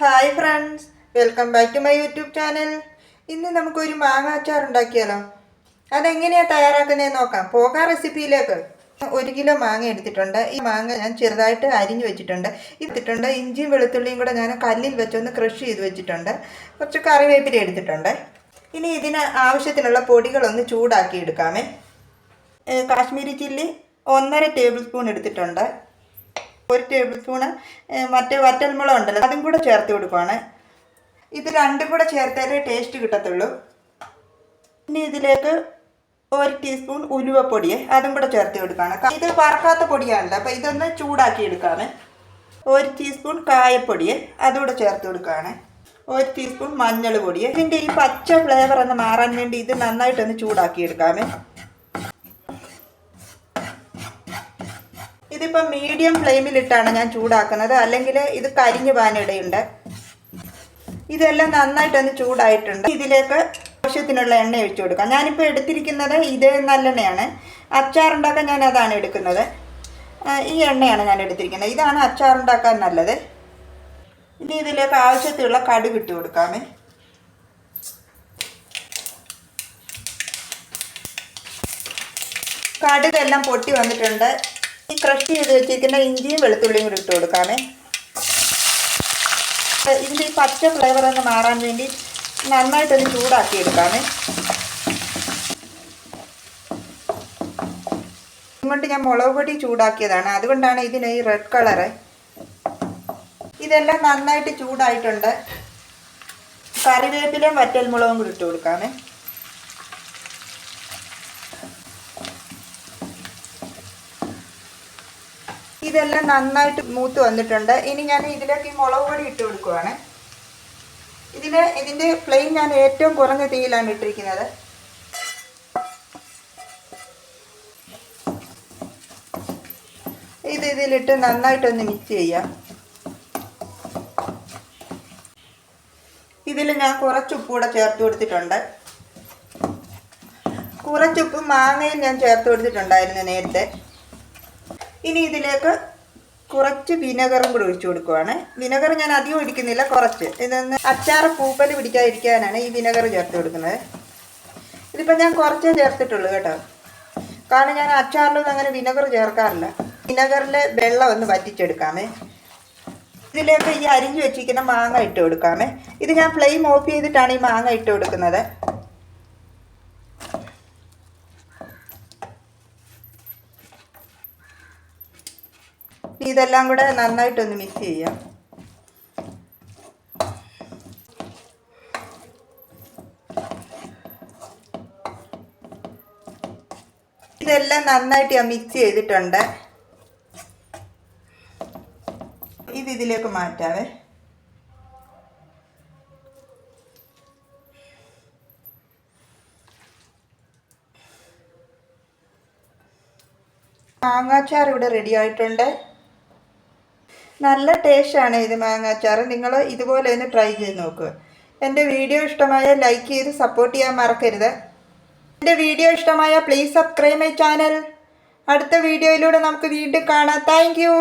Hi friends, welcome back to my YouTube channel. ഇന്ന് നമുക്കൊരു മാങ്ങ അച്ചാർ ഉണ്ടാക്കിയാലോ? അതെങ്ങനെയാണ് തയ്യാറാക്കുന്നതെന്ന് നോക്കാം. പോകാം റെസിപ്പിയിലേക്ക്. 1 കിലോ മാങ്ങ എടുത്തിട്ടുണ്ട്. ഈ മാങ്ങ ഞാൻ ചെറുതായിട്ട് അരിഞ്ഞു വെച്ചിട്ടുണ്ട്. ഇഞ്ചിയും വെളുത്തുള്ളിയും കൂടെ ഞാൻ കല്ലിൽ വെച്ചൊന്ന് ക്രഷ് ചെയ്ത് വെച്ചിട്ടുണ്ട്. കുറച്ച് കറിവേപ്പില എടുത്തിട്ടുണ്ട്. ഇനി ഇതിന് ആവശ്യത്തിനുള്ള പൊടികളൊന്ന് ചൂടാക്കി എടുക്കാമേ. കാശ്മീരി ചില്ലി 1.5 ടേബിൾ സ്പൂൺ എടുത്തിട്ടുണ്ട്. 1 ടേബിൾ സ്പൂണ് മറ്റേ വറ്റൽമുളക് ഉണ്ടല്ലോ, അതും കൂടെ ചേർത്ത് കൊടുക്കുവാണ്. ഇത് രണ്ടും കൂടെ ചേർത്താലേ ടേസ്റ്റ് കിട്ടത്തുള്ളൂ. ഇനി ഇതിലേക്ക് 1 ടീസ്പൂൺ ഉലുവപ്പൊടി അതും കൂടെ ചേർത്ത് കൊടുക്കുകയാണ്. ഇത് വറക്കാത്ത പൊടിയാണല്ലോ, അപ്പോൾ ഇതൊന്ന് ചൂടാക്കി എടുക്കാമേ. 1 ടീസ്പൂൺ കായപ്പൊടി അതുകൂടെ ചേർത്ത് കൊടുക്കുകയാണ്. 1 ടീസ്പൂൺ മഞ്ഞൾ പൊടി. ഇതിൻ്റെ ഈ പച്ച ഫ്ലേവർ ഒന്ന് മാറാൻ വേണ്ടി ഇത് നന്നായിട്ടൊന്ന് ചൂടാക്കി എടുക്കാമേ. ഇതിപ്പോൾ മീഡിയം ഫ്ലെയിമിലിട്ടാണ് ഞാൻ ചൂടാക്കുന്നത്, അല്ലെങ്കിൽ ഇത് കരിഞ്ഞു പോകാനിടയുണ്ട്. ഇതെല്ലാം നന്നായിട്ടൊന്ന് ചൂടായിട്ടുണ്ട്. ഇതിലേക്ക് ആവശ്യത്തിനുള്ള എണ്ണ ഒഴിച്ചു കൊടുക്കാം. ഞാനിപ്പോൾ എടുത്തിരിക്കുന്നത് ഇത് നല്ലെണ്ണയാണ്. അച്ചാറുണ്ടാക്കാൻ ഞാൻ അതാണ് എടുക്കുന്നത്. ഈ എണ്ണയാണ് ഞാൻ എടുത്തിരിക്കുന്നത്. ഇതാണ് അച്ചാറുണ്ടാക്കാൻ നല്ലത്. ഇനി ഇതിലേക്ക് ആവശ്യത്തിലുള്ള കടുക് ഇട്ട് കൊടുക്കാമേ. കടുകെല്ലാം പൊട്ടി വന്നിട്ടുണ്ട്. ഈ ക്രഷ് ചെയ്ത് വെച്ചിരിക്കുന്ന ഇഞ്ചിയും വെളുത്തുള്ളിയും കൂടി ഇട്ട് കൊടുക്കാമേ. ഇതിൻ്റെ ഈ പച്ച ഫ്ലേവർ ഒന്ന് മാറാൻ വേണ്ടി നന്നായിട്ടൊന്ന് ചൂടാക്കി എടുക്കാമേ. ഇങ്ങോട്ട് ഞാൻ മുളക് പൊടി ചൂടാക്കിയതാണ്, അതുകൊണ്ടാണ് ഇതിന് ഈ റെഡ് കളറ്. ഇതെല്ലാം നന്നായിട്ട് ചൂടായിട്ടുണ്ട്. കറിവേപ്പിലയും വറ്റൽമുളകും കൂടി ഇട്ട് കൊടുക്കാമേ. ഇതെല്ലാം നന്നായിട്ട് മൂത്ത് വന്നിട്ടുണ്ട്. ഇനി ഞാൻ ഇതിലേക്ക് ഈ മുളക് പൊടി ഇട്ട് കൊടുക്കുവാണ്. ഇതിൻ്റെ ഫ്ലെയിം ഞാൻ ഏറ്റവും കുറഞ്ഞ തീയിലാണ് ഇട്ടിരിക്കുന്നത്. ഇതിലിട്ട് നന്നായിട്ടൊന്ന് മിക്സ് ചെയ്യാം. ഇതിൽ ഞാൻ കുറച്ചുപ്പ് കൂടെ ചേർത്ത് കൊടുത്തിട്ടുണ്ട്. കുറച്ചുപ്പ് മാങ്ങയിൽ ഞാൻ ചേർത്ത് കൊടുത്തിട്ടുണ്ടായിരുന്നു നേരത്തെ. ഇനി ഇതിലേക്ക് കുറച്ച് വിനെഗറും കൂടി ഒഴിച്ചു കൊടുക്കുവാണ്. വിനെഗർ ഞാൻ അധികം ഒഴിക്കുന്നില്ല, കുറച്ച്. ഇതൊന്ന് അച്ചാർ പൂപ്പൽ പിടിക്കാതിരിക്കാനാണ് ഈ വിനെഗർ ചേർത്ത് കൊടുക്കുന്നത്. ഇതിപ്പോൾ ഞാൻ കുറച്ചേ ചേർത്തിട്ടുള്ളൂ കേട്ടോ, കാരണം ഞാൻ അച്ചാറിലൊന്നും അങ്ങനെ വിനെഗർ ചേർക്കാറില്ല. വിനെഗറിലെ വെള്ളം ഒന്ന് വറ്റിച്ചെടുക്കാമേ. ഇതിലേക്ക് ഈ അരിഞ്ഞു വെച്ചിരിക്കുന്ന മാങ്ങ ഇട്ട് കൊടുക്കാമേ. ഇത് ഞാൻ ഫ്ലെയിം ഓഫ് ചെയ്തിട്ടാണ് ഈ മാങ്ങ ഇട്ട് കൊടുക്കുന്നത്. ഇതെല്ലാം കൂടെ നന്നായിട്ടൊന്ന് മിക്സ് ചെയ്യാം. ഇതെല്ലാം നന്നായിട്ട് ഞാൻ മിക്സ് ചെയ്തിട്ടുണ്ട്. ഇതിലേക്ക് മാറ്റാവേ. മാങ്ങാച്ചാർ ഇവിടെ റെഡി ആയിട്ടുണ്ട്. നല്ല ടേസ്റ്റാണ് ഇത് മാങ്ങാച്ചാർ. നിങ്ങൾ ഇതുപോലെ ഒന്ന് ട്രൈ ചെയ്ത് നോക്കുക. എൻ്റെ വീഡിയോ ഇഷ്ടമായ ലൈക്ക് ചെയ്ത് സപ്പോർട്ട് ചെയ്യാൻ മറക്കരുത്. എൻ്റെ വീഡിയോ ഇഷ്ടമായ പ്ലീസ് സബ്സ്ക്രൈബ് മൈ ചാനൽ. അടുത്ത വീഡിയോയിലൂടെ നമുക്ക് വീണ്ടും കാണാം. Thank you.